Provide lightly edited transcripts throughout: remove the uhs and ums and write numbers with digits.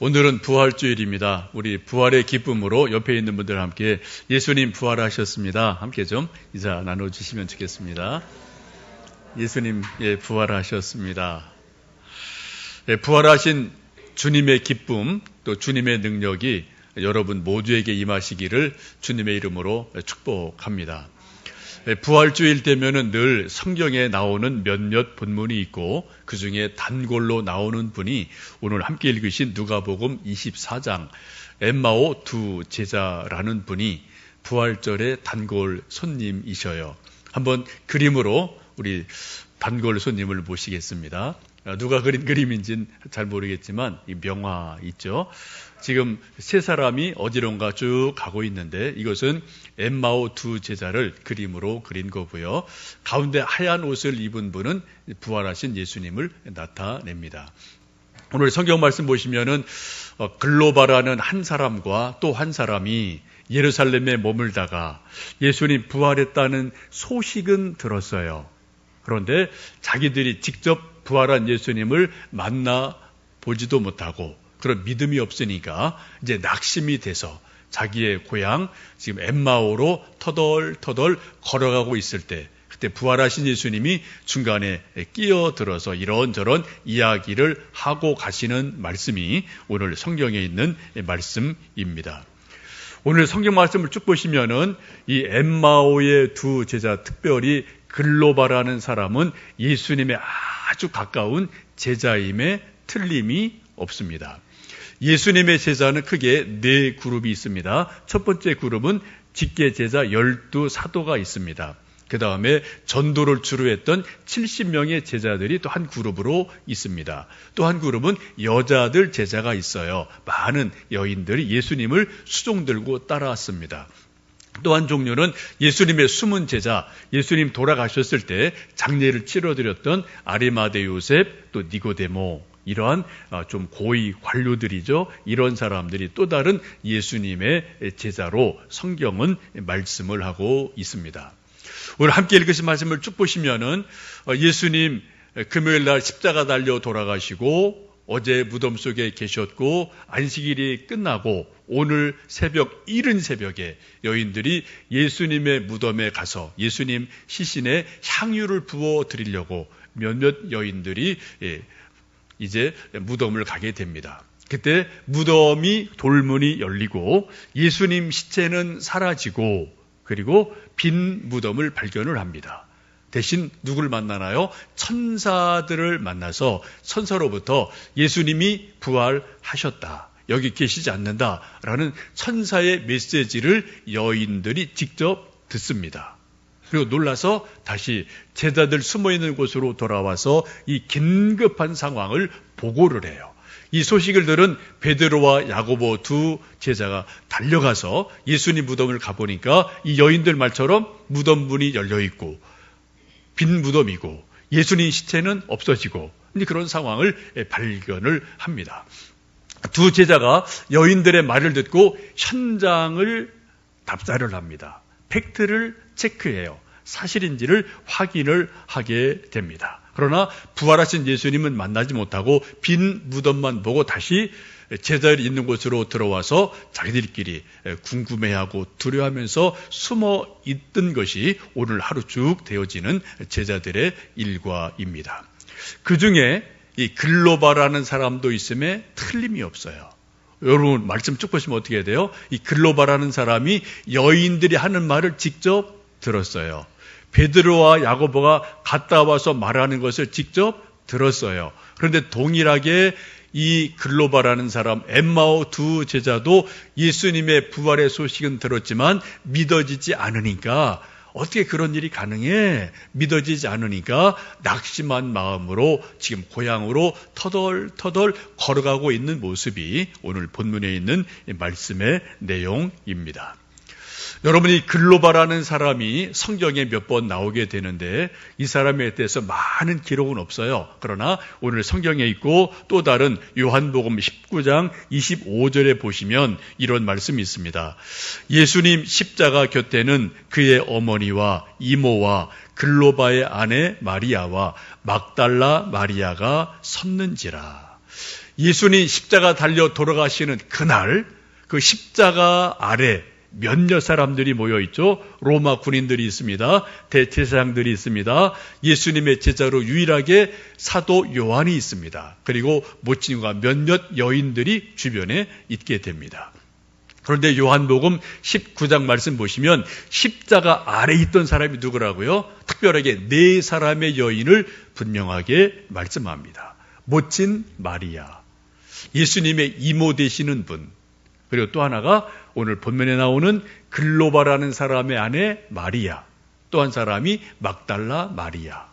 오늘은 부활주일입니다. 우리 부활의 기쁨으로 옆에 있는 분들 함께 예수님 부활하셨습니다. 함께 좀 인사 나눠주시면 좋겠습니다. 예수님 부활하셨습니다. 부활하신 주님의 기쁨 또 주님의 능력이 여러분 모두에게 임하시기를 주님의 이름으로 축복합니다. 부활주일 되면은 늘 성경에 나오는 몇몇 본문이 있고 그 중에 단골로 나오는 분이 오늘 함께 읽으신 누가복음 24장 엠마오 두 제자라는 분이 부활절의 단골 손님이셔요. 한번 그림으로 우리 단골 손님을 모시겠습니다. 누가 그린 그림인지는 잘 모르겠지만 이 명화 있죠. 지금 세 사람이 어디론가 쭉 가고 있는데 이것은 엠마오 두 제자를 그림으로 그린 거고요. 가운데 하얀 옷을 입은 분은 부활하신 예수님을 나타냅니다. 오늘 성경 말씀 보시면은 글로바라는 한 사람과 또 한 사람이 예루살렘에 머물다가 예수님 부활했다는 소식은 들었어요. 그런데 자기들이 직접 부활한 예수님을 만나 보지도 못하고 그런 믿음이 없으니까 이제 낙심이 돼서 자기의 고향 지금 엠마오로 터덜터덜 걸어가고 있을 때 그때 부활하신 예수님이 중간에 끼어들어서 이런저런 이야기를 하고 가시는 말씀이 오늘 성경에 있는 말씀입니다. 오늘 성경 말씀을 쭉 보시면은 이 엠마오의 두 제자 특별히 글로바라는 사람은 예수님의 아주 가까운 제자임에 틀림이 없습니다. 예수님의 제자는 크게 네 그룹이 있습니다. 첫 번째 그룹은 직계 제자 12사도가 있습니다. 그 다음에 전도를 주로 했던 70명의 제자들이 또 한 그룹으로 있습니다. 또 한 그룹은 여자들 제자가 있어요. 많은 여인들이 예수님을 수종 들고 따라왔습니다. 또 한 종류는 예수님의 숨은 제자, 예수님 돌아가셨을 때 장례를 치러드렸던 아리마대 요셉, 또 니고데모, 이러한 좀 고위 관료들이죠. 이런 사람들이 또 다른 예수님의 제자로 성경은 말씀을 하고 있습니다. 오늘 함께 읽으신 말씀을 쭉 보시면은 예수님 금요일 날 십자가 달려 돌아가시고 어제 무덤 속에 계셨고 안식일이 끝나고 오늘 새벽 이른 새벽에 여인들이 예수님의 무덤에 가서 예수님 시신에 향유를 부어 드리려고 몇몇 여인들이 이제 무덤을 가게 됩니다. 그때 무덤이 돌문이 열리고 예수님 시체는 사라지고 그리고 빈 무덤을 발견을 합니다. 대신 누굴 만나나요? 천사들을 만나서 천사로부터 예수님이 부활하셨다. 여기 계시지 않는다라는 천사의 메시지를 여인들이 직접 듣습니다. 그리고 놀라서 다시 제자들 숨어있는 곳으로 돌아와서 이 긴급한 상황을 보고를 해요. 이 소식을 들은 베드로와 야고보 두 제자가 달려가서 예수님 무덤을 가보니까 이 여인들 말처럼 무덤 문이 열려있고 빈 무덤이고 예수님 시체는 없어지고 그런 상황을 발견을 합니다. 두 제자가 여인들의 말을 듣고 현장을 답사를 합니다. 팩트를 체크해요. 사실인지를 확인을 하게 됩니다. 그러나 부활하신 예수님은 만나지 못하고 빈 무덤만 보고 다시 제자들이 있는 곳으로 들어와서 자기들끼리 궁금해하고 두려워하면서 숨어 있던 것이 오늘 하루 쭉 되어지는 제자들의 일과입니다. 그 중에 이 글로바라는 사람도 있음에 틀림이 없어요. 여러분 말씀 쭉 보시면 어떻게 돼요? 이 글로바라는 사람이 여인들이 하는 말을 직접 들었어요. 베드로와 야고보가 갔다 와서 말하는 것을 직접 들었어요. 그런데 동일하게 이 글로바라는 사람 엠마오 두 제자도 예수님의 부활의 소식은 들었지만 믿어지지 않으니까 어떻게 그런 일이 가능해? 믿어지지 않으니까 낙심한 마음으로 지금 고향으로 터덜터덜 걸어가고 있는 모습이 오늘 본문에 있는 말씀의 내용입니다. 여러분이 글로바라는 사람이 성경에 몇 번 나오게 되는데 이 사람에 대해서 많은 기록은 없어요. 그러나 오늘 성경에 있고 또 다른 요한복음 19장 25절에 보시면 이런 말씀이 있습니다. 예수님 십자가 곁에는 그의 어머니와 이모와 글로바의 아내 마리아와 막달라 마리아가 섰는지라. 예수님 십자가 달려 돌아가시는 그날 그 십자가 아래 몇몇 사람들이 모여있죠. 로마 군인들이 있습니다. 대제사장들이 있습니다. 예수님의 제자로 유일하게 사도 요한이 있습니다. 그리고 모친과 몇몇 여인들이 주변에 있게 됩니다. 그런데 요한복음 19장 말씀 보시면 십자가 아래 있던 사람이 누구라고요? 특별하게 네 사람의 여인을 분명하게 말씀합니다. 모친 마리아, 예수님의 이모 되시는 분, 그리고 또 하나가 오늘 본문에 나오는 글로바라는 사람의 아내 마리아, 또 한 사람이 막달라 마리아.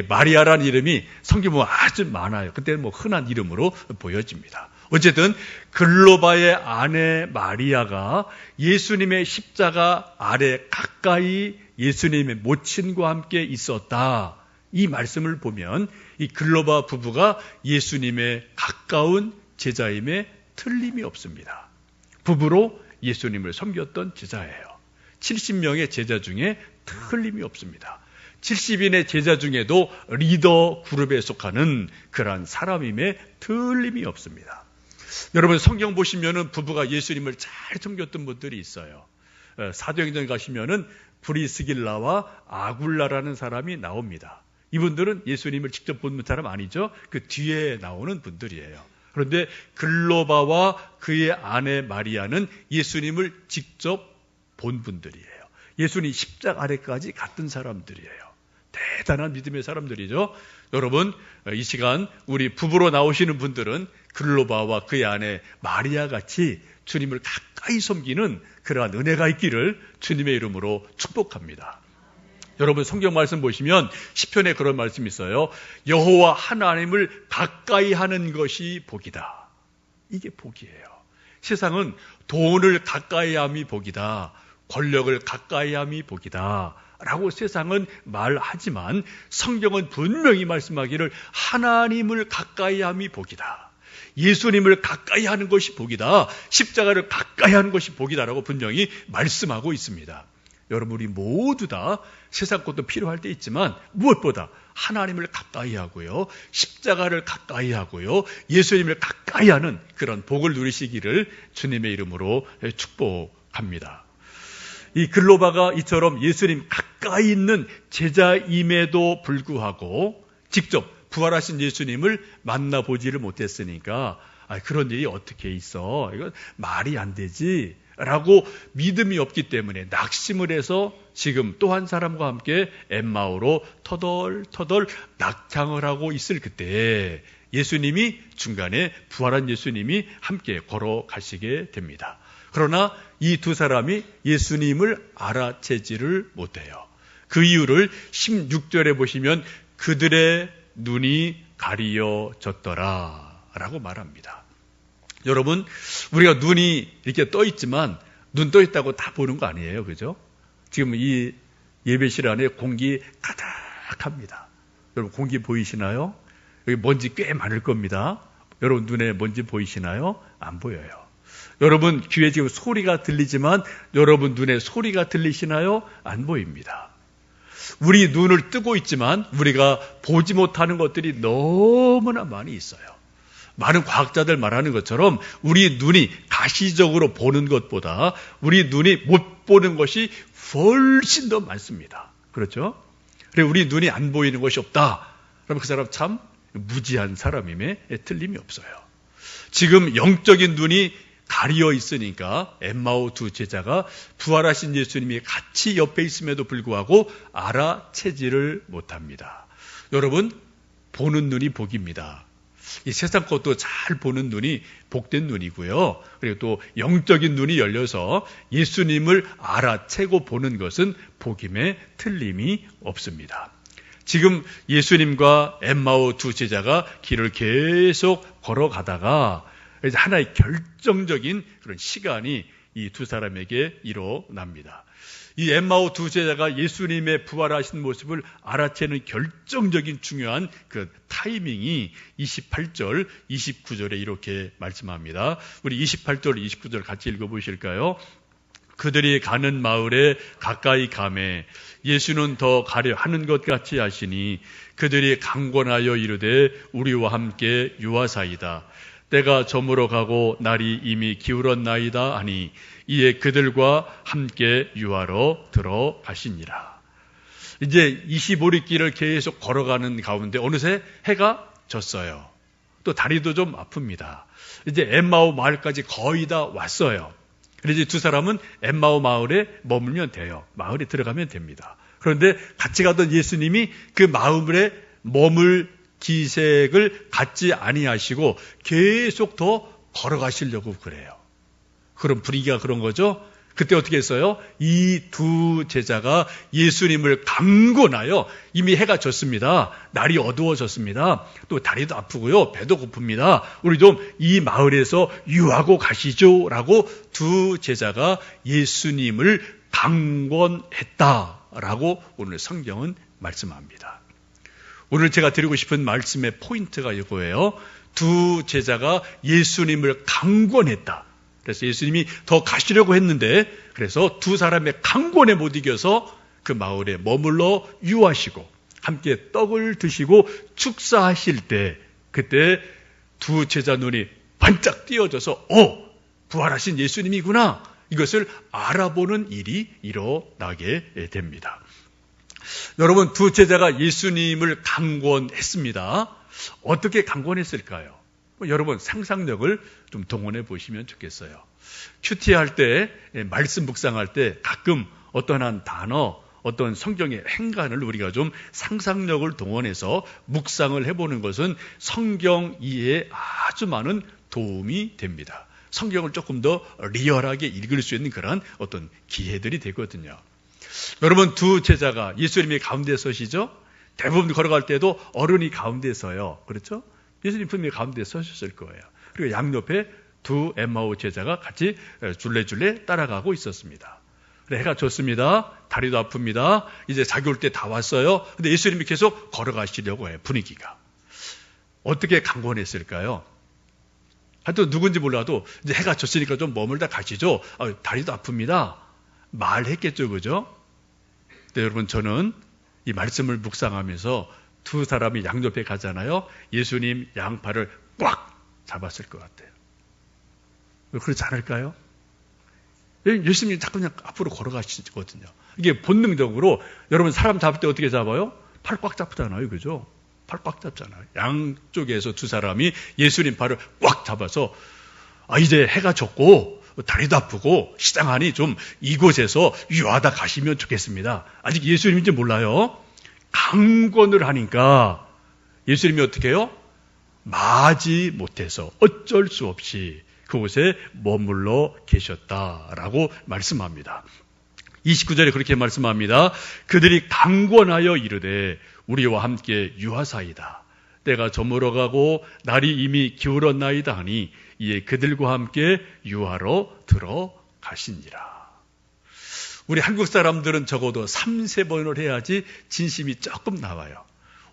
마리아라는 이름이 성경 보면 아주 많아요. 그때는 흔한 이름으로 보여집니다. 어쨌든 글로바의 아내 마리아가 예수님의 십자가 아래 가까이 예수님의 모친과 함께 있었다. 이 말씀을 보면 이 글로바 부부가 예수님의 가까운 제자임에 틀림이 없습니다. 부부로 예수님을 섬겼던 제자예요. 70명의 제자 중에 틀림이 없습니다. 70인의 제자 중에도 리더 그룹에 속하는 그러한 사람임에 틀림이 없습니다. 여러분 성경 보시면은 부부가 예수님을 잘 섬겼던 분들이 있어요. 사도행전 가시면은 브리스길라와 아굴라라는 사람이 나옵니다. 이분들은 예수님을 직접 본 사람 아니죠. 그 뒤에 나오는 분들이에요. 그런데 글로바와 그의 아내 마리아는 예수님을 직접 본 분들이에요. 예수님 십자가 아래까지 갔던 사람들이에요. 대단한 믿음의 사람들이죠. 여러분 이 시간 우리 부부로 나오시는 분들은 글로바와 그의 아내 마리아 같이 주님을 가까이 섬기는 그러한 은혜가 있기를 주님의 이름으로 축복합니다. 여러분 성경 말씀 보시면 시편에 그런 말씀이 있어요. 여호와 하나님을 가까이 하는 것이 복이다. 이게 복이에요. 세상은 돈을 가까이 함이 복이다. 권력을 가까이 함이 복이다. 라고 세상은 말하지만 성경은 분명히 말씀하기를 하나님을 가까이 함이 복이다. 예수님을 가까이 하는 것이 복이다. 십자가를 가까이 하는 것이 복이다라고 분명히 말씀하고 있습니다. 여러분 우리 모두 다 세상 것도 필요할 때 있지만 무엇보다 하나님을 가까이 하고요. 십자가를 가까이 하고요. 예수님을 가까이 하는 그런 복을 누리시기를 주님의 이름으로 축복합니다. 이 글로바가 이처럼 예수님 가까이 있는 제자임에도 불구하고 직접 부활하신 예수님을 만나보지를 못했으니까 그런 일이 어떻게 있어? 이건 말이 안 되지. 라고 믿음이 없기 때문에 낙심을 해서 지금 또 한 사람과 함께 엠마오로 터덜터덜 낙향을 하고 있을 그때 예수님이 중간에 부활한 예수님이 함께 걸어가시게 됩니다. 그러나 이 두 사람이 예수님을 알아채지를 못해요. 그 이유를 16절에 보시면 그들의 눈이 가리어졌더라 라고 말합니다. 여러분 우리가 눈이 이렇게 떠 있지만 눈 떠 있다고 다 보는 거 아니에요. 그죠? 지금 이 예배실 안에 공기 가득합니다. 여러분 공기 보이시나요? 여기 먼지 꽤 많을 겁니다. 여러분 눈에 먼지 보이시나요? 안 보여요. 여러분 귀에 지금 소리가 들리지만 여러분 눈에 소리가 들리시나요? 안 보입니다. 우리 눈을 뜨고 있지만 우리가 보지 못하는 것들이 너무나 많이 있어요. 많은 과학자들 말하는 것처럼 우리 눈이 가시적으로 보는 것보다 우리 눈이 못 보는 것이 훨씬 더 많습니다. 그렇죠? 그리고 우리 눈이 안 보이는 것이 없다. 그럼 그 사람 참 무지한 사람임에 틀림이 없어요. 지금 영적인 눈이 가리어 있으니까 엠마오 두 제자가 부활하신 예수님이 같이 옆에 있음에도 불구하고 알아채지를 못합니다. 여러분 보는 눈이 복입니다. 이 세상 것도 잘 보는 눈이 복된 눈이고요. 그리고 또 영적인 눈이 열려서 예수님을 알아채고 보는 것은 복임에 틀림이 없습니다. 지금 예수님과 엠마오 두 제자가 길을 계속 걸어가다가 하나의 결정적인 그런 시간이 이 두 사람에게 일어납니다. 이 엠마오 두 제자가 예수님의 부활하신 모습을 알아채는 결정적인 중요한 그 타이밍이 28절, 29절에 이렇게 말씀합니다. 우리 28절, 29절 같이 읽어보실까요? 그들이 가는 마을에 가까이 가매 예수는 더 가려 하는 것 같이 하시니 그들이 강권하여 이르되 우리와 함께 유하사이다. 때가 저물어 가고 날이 이미 기울었나이다 하니 이에 그들과 함께 유하러 들어가시니라. 이제 25리길을 계속 걸어가는 가운데 어느새 해가 졌어요. 또 다리도 좀 아픕니다. 이제 엠마오 마을까지 거의 다 왔어요. 그래서 이제 두 사람은 엠마오 마을에 머물면 돼요. 마을에 들어가면 됩니다. 그런데 같이 가던 예수님이 그 마을에 머물 기색을 갖지 아니하시고 계속 더 걸어가시려고 그래요. 그런 분위기가 그런 거죠. 그때 어떻게 했어요? 이 두 제자가 예수님을 강권하여 이미 해가 졌습니다. 날이 어두워졌습니다. 또 다리도 아프고요. 배도 고픕니다. 우리 좀 이 마을에서 유하고 가시죠. 라고 두 제자가 예수님을 강권했다라고 오늘 성경은 말씀합니다. 오늘 제가 드리고 싶은 말씀의 포인트가 이거예요. 두 제자가 예수님을 강권했다. 그래서 예수님이 더 가시려고 했는데 그래서 두 사람의 강권에 못 이겨서 그 마을에 머물러 유하시고 함께 떡을 드시고 축사하실 때 그때 두 제자 눈이 반짝 띄어져서 부활하신 예수님이구나. 이것을 알아보는 일이 일어나게 됩니다. 여러분, 두 제자가 예수님을 강권했습니다. 어떻게 강권했을까요? 여러분 상상력을 좀 동원해 보시면 좋겠어요. 큐티할 때, 말씀 묵상할 때 가끔 어떤 한 단어, 어떤 성경의 행간을 우리가 좀 상상력을 동원해서 묵상을 해보는 것은 성경 이해에 아주 많은 도움이 됩니다. 성경을 조금 더 리얼하게 읽을 수 있는 그런 어떤 기회들이 되거든요. 여러분, 두 제자가 예수님이 가운데 서시죠? 대부분 걸어갈 때도 어른이 가운데 서요. 그렇죠? 예수님 분명히 가운데 서셨을 거예요. 그리고 양옆에 두 엠마오 제자가 같이 줄레줄레 따라가고 있었습니다. 그래, 해가 졌습니다. 다리도 아픕니다. 이제 자기 올 때 다 왔어요. 근데 예수님이 계속 걸어가시려고 해요. 분위기가. 어떻게 강권했을까요? 하여튼 누군지 몰라도 이제 해가 졌으니까 좀 머물다 가시죠. 다리도 아픕니다. 말했겠죠, 그죠? 근데 여러분, 저는 이 말씀을 묵상하면서 두 사람이 양옆에 가잖아요. 예수님 양팔을 꽉 잡았을 것 같아요. 그렇지 않을까요? 예수님이 자꾸 그냥 앞으로 걸어가시거든요. 이게 본능적으로 여러분 사람 잡을 때 어떻게 잡아요? 팔 꽉 잡잖아요. 그죠? 팔 꽉 잡잖아요. 양쪽에서 두 사람이 예수님 팔을 꽉 잡아서 이제 해가 졌고 다리도 아프고 시장하니 좀 이곳에서 유하다 가시면 좋겠습니다. 아직 예수님인지 몰라요. 강권을 하니까 예수님이 어떻게 해요? 마지 못해서 어쩔 수 없이 그곳에 머물러 계셨다라고 말씀합니다. 29절에 그렇게 말씀합니다. 그들이 강권하여 이르되 우리와 함께 유하사이다. 때가 저물어가고 날이 이미 기울었나이다 하니 이에 그들과 함께 유하러 들어가시니라. 우리 한국 사람들은 적어도 3-4번을 해야지 진심이 조금 나와요.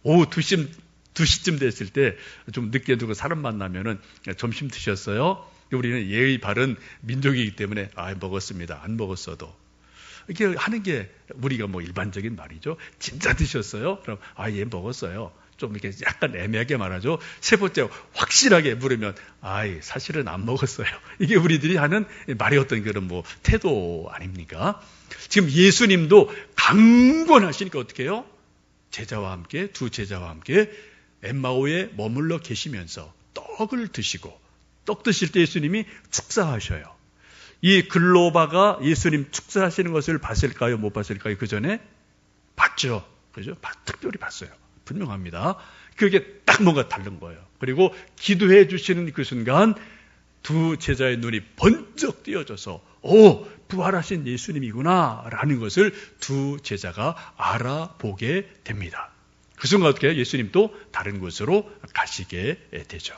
오후 2시쯤 됐을 때 좀 늦게 두고 사람 만나면은 점심 드셨어요? 우리는 예의 바른 민족이기 때문에 먹었습니다. 안 먹었어도. 이렇게 하는 게 우리가 일반적인 말이죠. 진짜 드셨어요? 그럼 예, 먹었어요. 좀 이렇게 약간 애매하게 말하죠. 세 번째 확실하게 물으면 사실은 안 먹었어요. 이게 우리들이 하는 말의 어떤 그런 태도 아닙니까? 지금 예수님도 강권하시니까 어떻게 해요? 제자와 함께, 두 제자와 함께 엠마오에 머물러 계시면서 떡을 드시고 떡 드실 때 예수님이 축사하셔요. 이 글로바가 예수님 축사하시는 것을 봤을까요? 못 봤을까요? 그 전에 봤죠. 그죠? 특별히 봤어요. 분명합니다. 그게 딱 뭔가 다른 거예요. 그리고 기도해 주시는 그 순간 두 제자의 눈이 번쩍 띄어져서 부활하신 예수님이구나 라는 것을 두 제자가 알아보게 됩니다. 그 순간 어떻게 해요? 예수님도 다른 곳으로 가시게 되죠.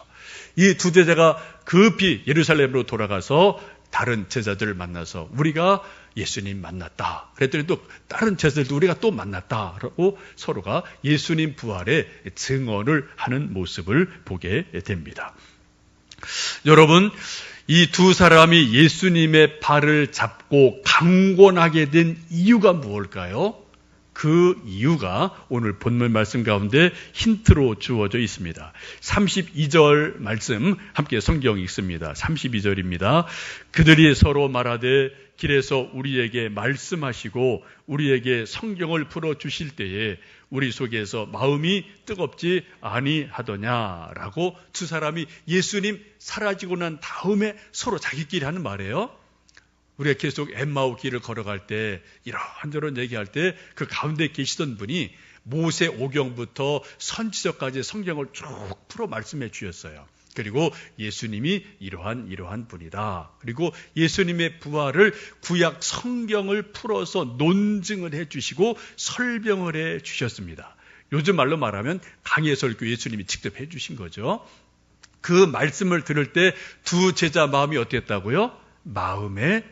이 두 제자가 급히 예루살렘으로 돌아가서 다른 제자들을 만나서 우리가 예수님 만났다. 그랬더니 또 다른 제자들도 우리가 또 만났다라고 서로가 예수님 부활의 증언을 하는 모습을 보게 됩니다. 여러분, 이 두 사람이 예수님의 발을 잡고 강권하게 된 이유가 무엇일까요? 그 이유가 오늘 본문 말씀 가운데 힌트로 주어져 있습니다. 32절 말씀 함께 성경 읽습니다. 32절입니다. 그들이 서로 말하되 길에서 우리에게 말씀하시고 우리에게 성경을 풀어주실 때에 우리 속에서 마음이 뜨겁지 아니하더냐라고 두 사람이 예수님 사라지고 난 다음에 서로 자기끼리 하는 말이에요. 우리가 계속 엠마오 길을 걸어갈 때 이런저런 얘기할 때 그 가운데 계시던 분이 모세 오경부터 선지서까지 성경을 쭉 풀어 말씀해 주셨어요. 그리고 예수님이 이러한 분이다. 그리고 예수님의 부활을 구약 성경을 풀어서 논증을 해 주시고 설명을 해 주셨습니다. 요즘 말로 말하면 강해 설교 예수님이 직접 해 주신 거죠. 그 말씀을 들을 때 두 제자 마음이 어땠다고요? 마음에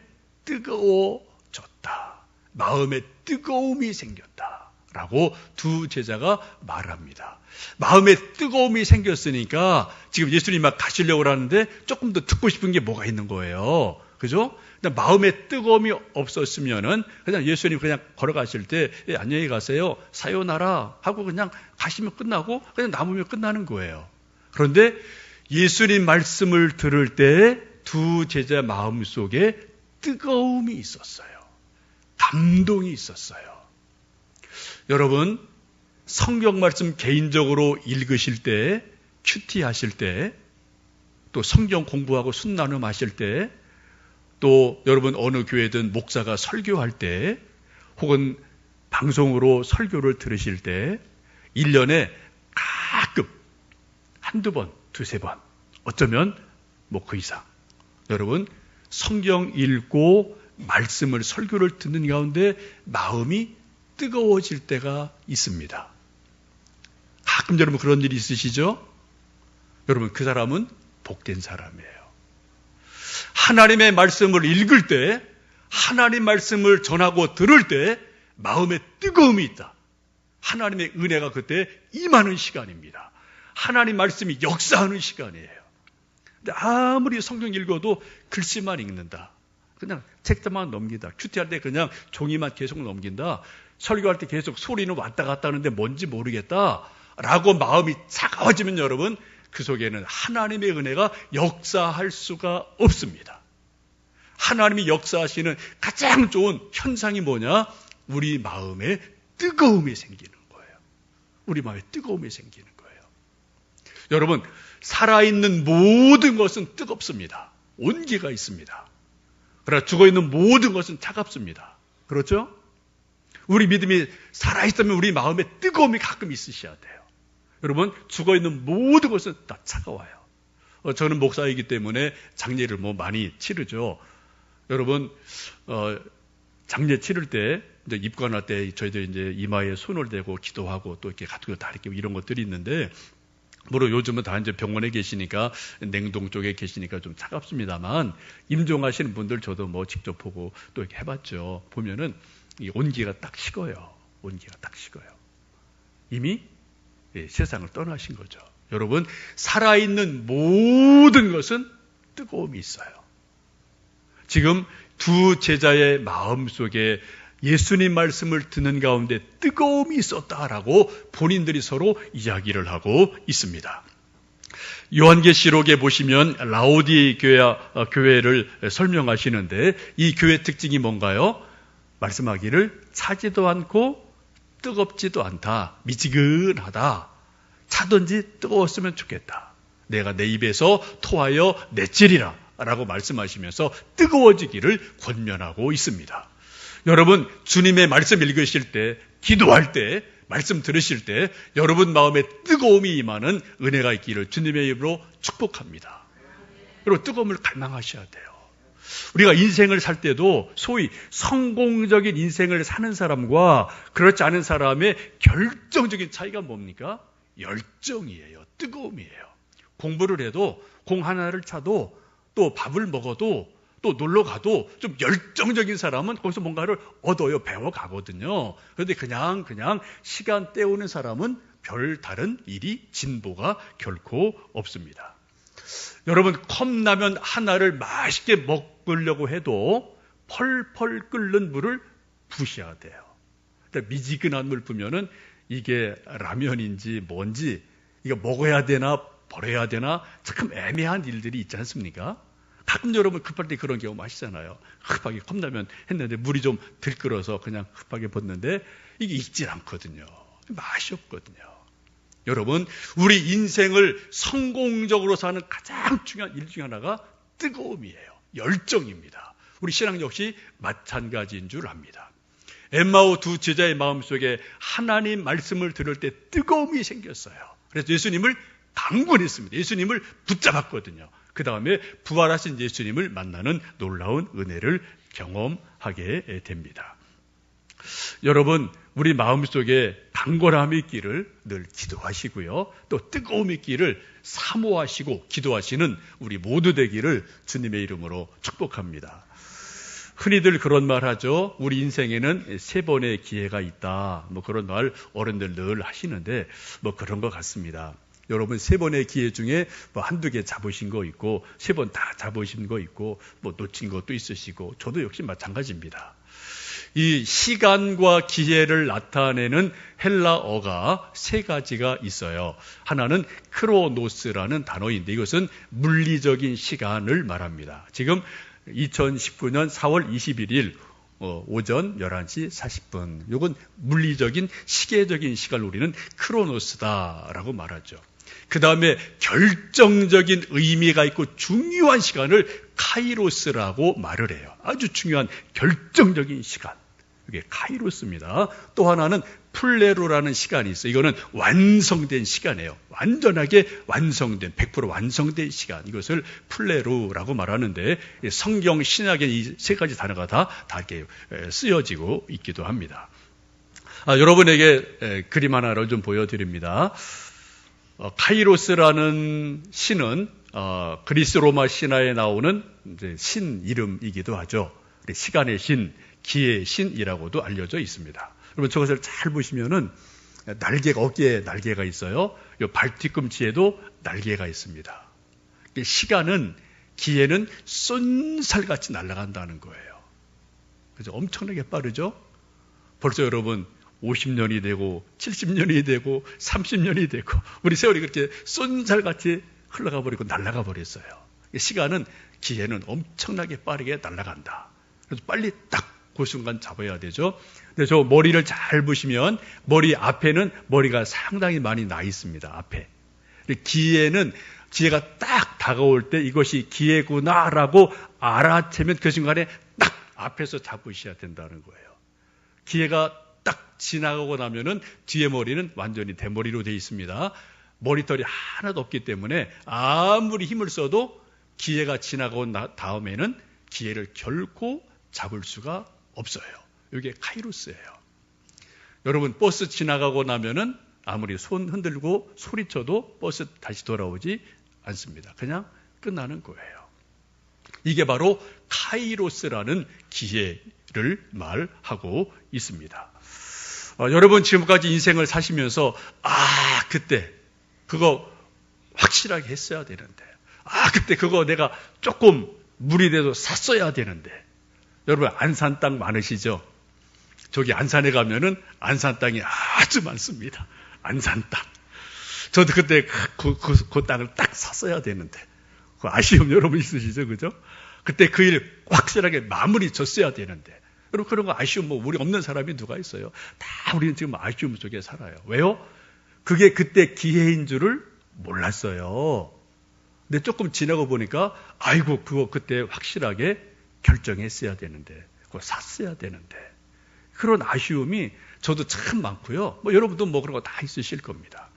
뜨거워졌다. 마음에 뜨거움이 생겼다. 라고 두 제자가 말합니다. 마음에 뜨거움이 생겼으니까 지금 예수님 막 가시려고 하는데 조금 더 듣고 싶은 게 뭐가 있는 거예요. 그죠? 마음에 뜨거움이 없었으면은 그냥 예수님 그냥 걸어가실 때 안녕히 가세요. 사요나라 하고 그냥 가시면 끝나고 그냥 남으면 끝나는 거예요. 그런데 예수님 말씀을 들을 때 두 제자 마음 속에 뜨거움이 있었어요. 감동이 있었어요. 여러분, 성경 말씀 개인적으로 읽으실 때, 큐티 하실 때, 또 성경 공부하고 순나눔 하실 때, 또 여러분 어느 교회든 목사가 설교할 때, 혹은 방송으로 설교를 들으실 때, 1년에 가끔 한두 번, 두세 번, 어쩌면 뭐 그 이상. 여러분, 성경 읽고 말씀을 설교를 듣는 가운데 마음이 뜨거워질 때가 있습니다. 가끔 여러분 그런 일이 있으시죠? 여러분 그 사람은 복된 사람이에요. 하나님의 말씀을 읽을 때, 하나님 말씀을 전하고 들을 때 마음에 뜨거움이 있다. 하나님의 은혜가 그때 임하는 시간입니다. 하나님 말씀이 역사하는 시간이에요. 근데 아무리 성경 읽어도 글씨만 읽는다. 그냥 책자만 넘긴다. 큐티할 때 그냥 종이만 계속 넘긴다. 설교할 때 계속 소리는 왔다 갔다 하는데 뭔지 모르겠다. 라고 마음이 차가워지면 여러분, 그 속에는 하나님의 은혜가 역사할 수가 없습니다. 하나님이 역사하시는 가장 좋은 현상이 뭐냐? 우리 마음에 뜨거움이 생기는 거예요. 우리 마음에 뜨거움이 생기는 거예요. 여러분, 살아있는 모든 것은 뜨겁습니다. 온기가 있습니다. 그러나 죽어있는 모든 것은 차갑습니다. 그렇죠? 우리 믿음이 살아있다면 우리 마음에 뜨거움이 가끔 있으셔야 돼요. 여러분, 죽어있는 모든 것은 다 차가워요. 저는 목사이기 때문에 장례를 많이 치르죠. 여러분, 장례 치를 때, 이제 입관할 때 저희들 이제 이마에 손을 대고 기도하고 또 이렇게 가지고 다 이렇게 이런 것들이 있는데, 물론 요즘은 다 이제 병원에 계시니까 냉동 쪽에 계시니까 좀 차갑습니다만 임종하시는 분들 저도 직접 보고 또 이렇게 해봤죠. 보면은 이 온기가 딱 식어요. 온기가 딱 식어요. 이미 세상을 떠나신 거죠. 여러분, 살아있는 모든 것은 뜨거움이 있어요. 지금 두 제자의 마음속에 예수님 말씀을 듣는 가운데 뜨거움이 있었다라고 본인들이 서로 이야기를 하고 있습니다. 요한계시록에 보시면 라오디 교회를 설명하시는데 이 교회 특징이 뭔가요? 말씀하기를 차지도 않고 뜨겁지도 않다. 미지근하다. 차든지 뜨거웠으면 좋겠다. 내가 내 입에서 토하여 내찌리라 라고 말씀하시면서 뜨거워지기를 권면하고 있습니다. 여러분, 주님의 말씀 읽으실 때, 기도할 때, 말씀 들으실 때 여러분 마음에 뜨거움이 임하는 은혜가 있기를 주님의 이름으로 축복합니다. 그리고 뜨거움을 갈망하셔야 돼요. 우리가 인생을 살 때도 소위 성공적인 인생을 사는 사람과 그렇지 않은 사람의 결정적인 차이가 뭡니까? 열정이에요. 뜨거움이에요. 공부를 해도 공 하나를 차도 또 밥을 먹어도 또 놀러 가도 좀 열정적인 사람은 거기서 뭔가를 얻어요. 배워가거든요. 그런데 그냥 시간 때우는 사람은 별 다른 일이 진보가 결코 없습니다. 여러분, 컵라면 하나를 맛있게 먹으려고 해도 펄펄 끓는 물을 부셔야 돼요. 미지근한 물 보면은 이게 라면인지 뭔지 이거 먹어야 되나 버려야 되나 참 애매한 일들이 있지 않습니까? 가끔 여러분 급할 때 그런 경우 마시잖아요. 급하게 컵라면 했는데 물이 좀 들끓어서 그냥 급하게 붓는데 이게 익질 않거든요. 맛이 없거든요. 여러분, 우리 인생을 성공적으로 사는 가장 중요한 일 중에 하나가 뜨거움이에요. 열정입니다. 우리 신앙 역시 마찬가지인 줄 압니다. 엠마오 두 제자의 마음속에 하나님 말씀을 들을 때 뜨거움이 생겼어요. 그래서 예수님을 강권했습니다. 예수님을 붙잡았거든요. 그 다음에 부활하신 예수님을 만나는 놀라운 은혜를 경험하게 됩니다. 여러분, 우리 마음속에 강건함이 있기를 늘 기도하시고요. 또 뜨거움이 있기를 사모하시고 기도하시는 우리 모두 되기를 주님의 이름으로 축복합니다. 흔히들 그런 말 하죠. 우리 인생에는 3번의 기회가 있다. 뭐 그런 말 어른들 늘 하시는데 뭐 그런 것 같습니다. 여러분 3번의 기회 중에 뭐 한두 개 잡으신 거 있고 3번 다 잡으신 거 있고 뭐 놓친 것도 있으시고 저도 역시 마찬가지입니다. 이 시간과 기회를 나타내는 헬라어가 3가지가 있어요. 하나는 크로노스라는 단어인데 이것은 물리적인 시간을 말합니다. 지금 2019년 4월 21일 오전 11시 40분. 이건 물리적인 시계적인 시간을 우리는 크로노스다라고 말하죠. 그 다음에 결정적인 의미가 있고 중요한 시간을 카이로스라고 말을 해요. 아주 중요한 결정적인 시간. 이게 카이로스입니다. 또 하나는 플레로라는 시간이 있어요. 이거는 완성된 시간이에요. 완전하게 완성된, 100% 완성된 시간. 이것을 플레로라고 말하는데 성경 신약에 이 3가지 단어가 다 이렇게 쓰여지고 있기도 합니다. 여러분에게 그림 하나를 좀 보여드립니다. 카이로스라는 신은 그리스 로마 신화에 나오는 이제 신 이름이기도 하죠. 시간의 신, 기회의 신이라고도 알려져 있습니다. 여러분 저것을 잘 보시면은 어깨에 날개가 있어요. 이 발 뒤꿈치에도 날개가 있습니다. 시간은 기회는 쏜살같이 날아간다는 거예요. 그래서 엄청나게 빠르죠. 벌써 여러분 50년이 되고 70년이 되고 30년이 되고 우리 세월이 그렇게 쏜살같이 흘러가 버리고 날아가 버렸어요. 시간은 기회는 엄청나게 빠르게 날아간다. 그래서 빨리 딱 그 순간 잡아야 되죠. 근데 저 머리를 잘 보시면 머리 앞에는 머리가 상당히 많이 나 있습니다. 앞에. 기회가 딱 다가올 때 이것이 기회구나라고 알아채면 그 순간에 딱 앞에서 잡으셔야 된다는 거예요. 기회가 딱 지나가고 나면은 뒤에 머리는 완전히 대머리로 되어 있습니다. 머리털이 하나도 없기 때문에 아무리 힘을 써도 기회가 지나가고 다음에는 기회를 결코 잡을 수가 없어요. 이게 카이로스예요. 여러분 버스 지나가고 나면은 아무리 손 흔들고 소리쳐도 버스 다시 돌아오지 않습니다. 그냥 끝나는 거예요. 이게 바로 카이로스라는 기회를 말하고 있습니다. 여러분 지금까지 인생을 사시면서 그때 그거 확실하게 했어야 되는데 그때 그거 내가 조금 무리 돼도 샀어야 되는데 여러분 안산 땅 많으시죠? 저기 안산에 가면은 안산 땅이 아주 많습니다. 안산 땅. 저도 그때 그 땅을 딱 샀어야 되는데 그 아쉬움 여러분 있으시죠? 그죠? 그때 그 일 확실하게 마무리 졌어야 되는데 여러분 그런 거 아쉬움 우리 없는 사람이 누가 있어요? 다 우리는 지금 아쉬움 속에 살아요. 왜요? 그게 그때 기회인 줄을 몰랐어요. 근데 조금 지나고 보니까 그거 그때 확실하게 결정했어야 되는데 그거 샀어야 되는데 그런 아쉬움이 저도 참 많고요. 여러분도 그런 거 다 있으실 겁니다.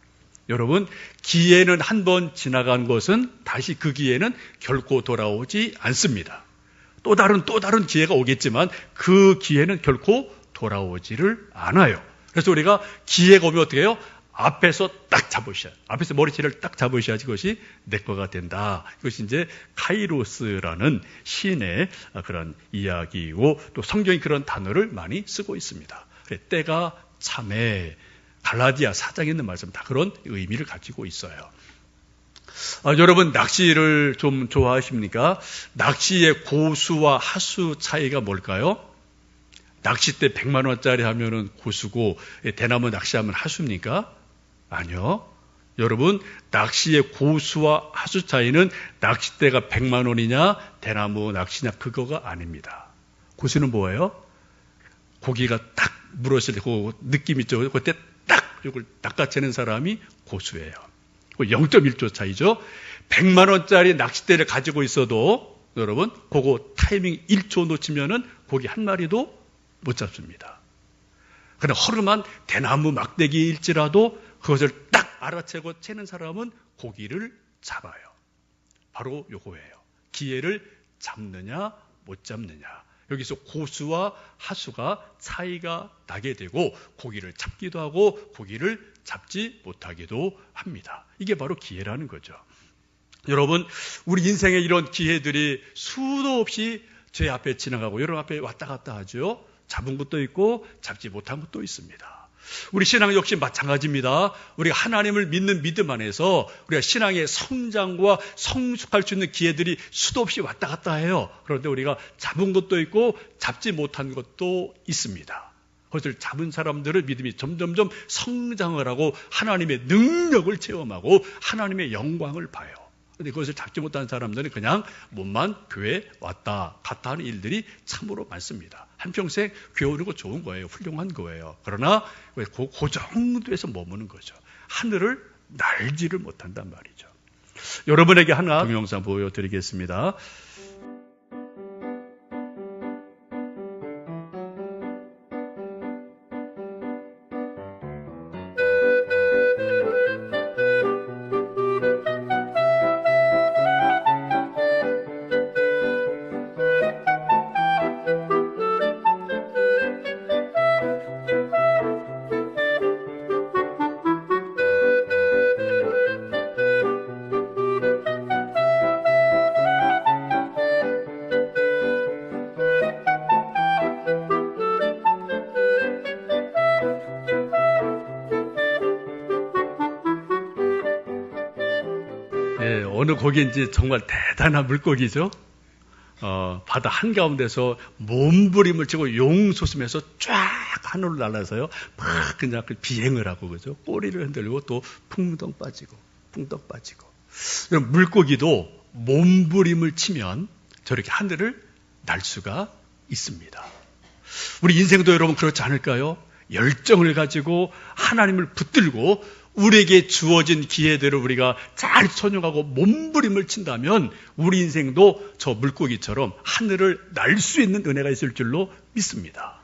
여러분 기회는 한 번 지나간 것은 다시 그 기회는 결코 돌아오지 않습니다. 또 다른 기회가 오겠지만 그 기회는 결코 돌아오지를 않아요. 그래서 우리가 기회가 오면 어떻게 해요? 앞에서 딱 잡으셔야 앞에서 머리채를 딱 잡으셔야지 그것이 내 거가 된다. 이것이 이제 카이로스라는 신의 그런 이야기이고 또 성경이 그런 단어를 많이 쓰고 있습니다. 때가 참에 갈라디아 4장에 있는 말씀 다 그런 의미를 가지고 있어요. 여러분 낚시를 좀 좋아하십니까? 낚시의 고수와 하수 차이가 뭘까요? 낚싯대 100만 원짜리 하면은 고수고 대나무 낚시하면 하수입니까? 아니요. 여러분, 낚시의 고수와 하수 차이는 낚싯대가 100만 원이냐 대나무 낚시냐 그거가 아닙니다. 고수는 뭐예요? 고기가 딱 물었을 때 그 느낌 있죠. 그때 딱 이걸 낚아채는 사람이 고수예요. 0.1초 차이죠. 100만 원짜리 낚싯대를 가지고 있어도 여러분 그거 타이밍 1초 놓치면은 고기 한 마리도 못 잡습니다. 그러나 허름한 대나무 막대기일지라도 그것을 딱 알아채고 채는 사람은 고기를 잡아요. 바로 요거예요. 기회를 잡느냐 못 잡느냐. 여기서 고수와 하수가 차이가 나게 되고 고기를 잡기도 하고 고기를 잡지 못하기도 합니다. 이게 바로 기회라는 거죠. 여러분, 우리 인생에 이런 기회들이 수도 없이 제 앞에 지나가고 여러분 앞에 왔다 갔다 하죠. 잡은 것도 있고 잡지 못한 것도 있습니다. 우리 신앙 역시 마찬가지입니다. 우리가 하나님을 믿는 믿음 안에서 우리가 신앙의 성장과 성숙할 수 있는 기회들이 수도 없이 왔다 갔다 해요. 그런데 우리가 잡은 것도 있고 잡지 못한 것도 있습니다. 그것을 잡은 사람들은 믿음이 점점점 성장을 하고 하나님의 능력을 체험하고 하나님의 영광을 봐요. 그런데 그것을 잡지 못한 사람들은 그냥 몸만 교회에 왔다 갔다 하는 일들이 참으로 많습니다. 한평생 교회 오는 거 좋은 거예요. 훌륭한 거예요. 그러나 그 정도에서 머무는 거죠. 하늘을 날지를 못한단 말이죠. 여러분에게 하나 동영상 보여드리겠습니다. 어느 고기인지 정말 대단한 물고기죠. 바다 한가운데서 몸부림을 치고 용솟으면서 쫙 하늘로 날아서요. 막 그냥 비행을 하고 그죠. 꼬리를 흔들고 또 풍덩 빠지고 풍덩 빠지고. 물고기도 몸부림을 치면 저렇게 하늘을 날 수가 있습니다. 우리 인생도 여러분 그렇지 않을까요? 열정을 가지고 하나님을 붙들고 우리에게 주어진 기회들을 우리가 잘 선용하고 몸부림을 친다면 우리 인생도 저 물고기처럼 하늘을 날 수 있는 은혜가 있을 줄로 믿습니다.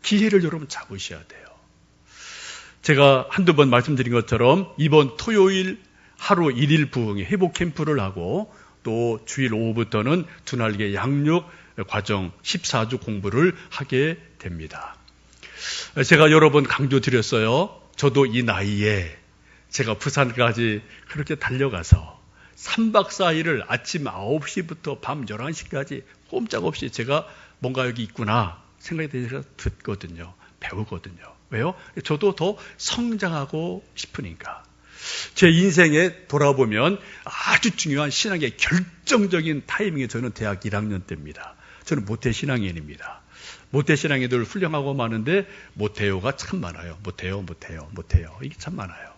기회를 여러분 잡으셔야 돼요. 제가 한두 번 말씀드린 것처럼 이번 토요일 하루 1일 부흥의 회복 캠프를 하고 또 주일 오후부터는 두날개 양육 과정 14주 공부를 하게 됩니다. 제가 여러 번 강조드렸어요. 저도 이 나이에 제가 부산까지 그렇게 달려가서 3박 4일을 아침 9시부터 밤 11시까지 꼼짝없이 제가 뭔가 여기 있구나 생각이 들어서 듣거든요. 배우거든요. 왜요? 저도 더 성장하고 싶으니까. 제 인생에 돌아보면 아주 중요한 신앙의 결정적인 타이밍이 저는 대학 1학년 때입니다. 저는 모태신앙인입니다. 모태신앙이들 훌륭하고 많은데 모태요가 참 많아요. 모태요. 이게 참 많아요.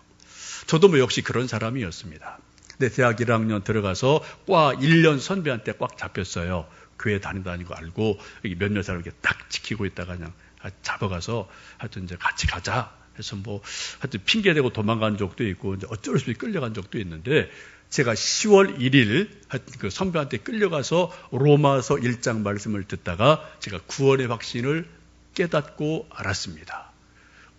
저도 역시 그런 사람이었습니다. 근데 대학 1학년 들어가서 과 1년 선배한테 꽉 잡혔어요. 교회 다니는 거 알고 여기 몇몇 사람 이렇게 딱 지키고 있다가 그냥 잡아가서 하여튼 이제 같이 가자 해서 하여튼 핑계대고 도망간 적도 있고 이제 어쩔 수 없이 끌려간 적도 있는데 제가 10월 1일 그 선배한테 끌려가서 로마서 1장 말씀을 듣다가 제가 구원의 확신을 깨닫고 알았습니다.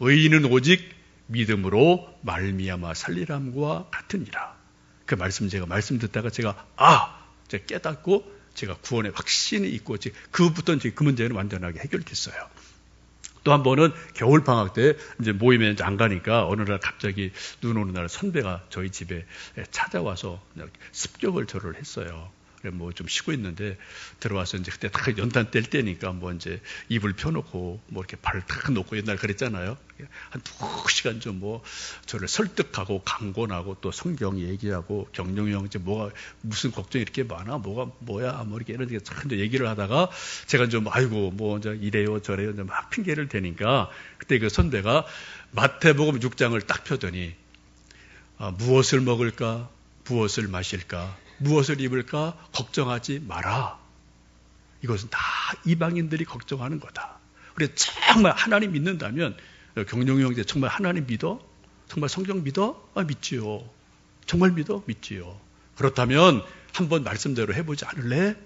의인은 오직 믿음으로 말미암아 살리람과 같으니라. 그 말씀 제가 말씀 듣다가 제가 깨닫고 제가 구원의 확신이 있고 그부터는 그 문제는 완전하게 해결됐어요. 또 한 번은 겨울 방학 때 이제 모임에 이제 안 가니까 어느 날 갑자기 눈 오는 날 선배가 저희 집에 찾아와서 습격을 저를 했어요. 뭐 좀 쉬고 있는데 들어와서 이제 그때 딱 연탄 뗄 때니까 뭐 이제 이불 펴놓고 뭐 이렇게 발을 탁 놓고 옛날 그랬잖아요. 한 2시간 좀 뭐 저를 설득하고 강권하고 또 성경 얘기하고 경영이 형제 뭐가 무슨 걱정이 이렇게 많아 뭐야 뭐 이렇게 이런 참 얘기를 하다가 제가 좀 아이고 뭐 이제 이래요 저래요 막 핑계를 대니까 그때 그 선배가 마태복음 6장을 딱 펴더니 무엇을 먹을까 무엇을 마실까 무엇을 입을까 걱정하지 마라. 이것은 다 이방인들이 걱정하는 거다. 그래 정말 하나님 믿는다면 경룡이 형제 정말 하나님 믿어? 정말 성경 믿어? 믿지요. 정말 믿어? 믿지요. 그렇다면 한번 말씀대로 해보지 않을래?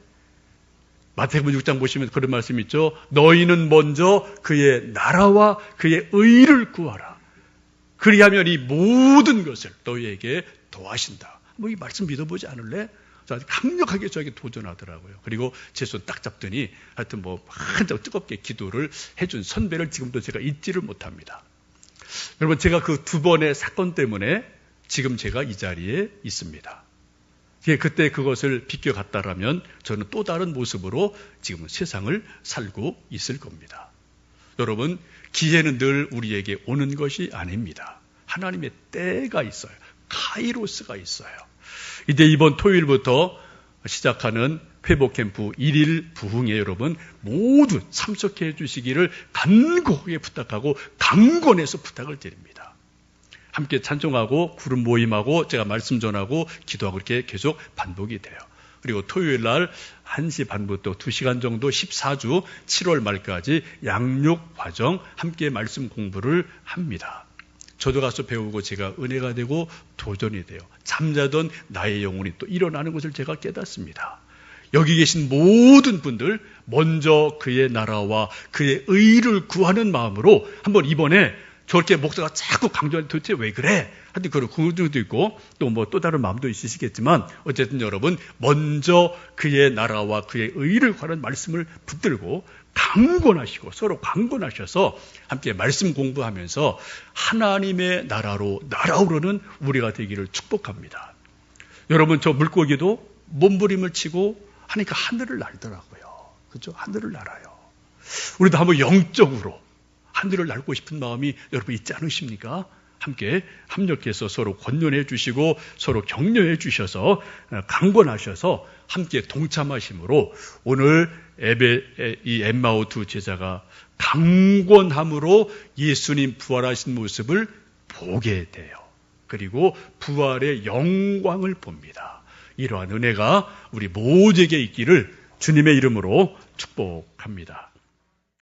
마태복음 6장 보시면 그런 말씀 있죠. 너희는 먼저 그의 나라와 그의 의를 구하라. 그리하면 이 모든 것을 너희에게 더하신다. 뭐 이 말씀 믿어보지 않을래? 강력하게 저에게 도전하더라고요. 그리고 제 손 딱 잡더니 하여튼 뭐 한참 뜨겁게 기도를 해준 선배를 지금도 제가 잊지를 못합니다. 여러분 제가 그 2번의 사건 때문에 지금 제가 이 자리에 있습니다. 그때 그것을 비껴갔다라면 저는 또 다른 모습으로 지금 세상을 살고 있을 겁니다. 여러분 기회는 늘 우리에게 오는 것이 아닙니다. 하나님의 때가 있어요. 카이로스가 있어요. 이제 이번 토요일부터 시작하는 회복 캠프 1일 부흥에 여러분 모두 참석해 주시기를 간곡하게 부탁하고 강권해서 부탁을 드립니다. 함께 찬송하고 구름 모임하고 제가 말씀 전하고 기도하고 이렇게 계속 반복이 돼요. 그리고 토요일 날 1시 반부터 2시간 정도 14주 7월 말까지 양육 과정 함께 말씀 공부를 합니다. 저도 가서 배우고 제가 은혜가 되고 도전이 돼요. 잠자던 나의 영혼이 또 일어나는 것을 제가 깨닫습니다. 여기 계신 모든 분들 먼저 그의 나라와 그의 의를 구하는 마음으로 한번 이번에 저렇게 목사가 자꾸 강조하는 도대체 왜 그래? 하여튼 그런 궁금증도 있고 또 뭐 또 다른 마음도 있으시겠지만 어쨌든 여러분 먼저 그의 나라와 그의 의를 구하는 말씀을 붙들고 강권하시고 서로 강권하셔서 함께 말씀 공부하면서 하나님의 나라로 날아오르는 우리가 되기를 축복합니다. 여러분 저 물고기도 몸부림을 치고 하니까 하늘을 날더라고요. 그렇죠? 하늘을 날아요. 우리도 한번 영적으로 하늘을 날고 싶은 마음이 여러분 있지 않으십니까? 함께 합력해서 서로 권면해 주시고 서로 격려해 주셔서 강권하셔서 함께 동참하심으로 오늘 이 엠마오 두 제자가 강권함으로 예수님 부활하신 모습을 보게 돼요. 그리고 부활의 영광을 봅니다. 이러한 은혜가 우리 모두에게 있기를 주님의 이름으로 축복합니다.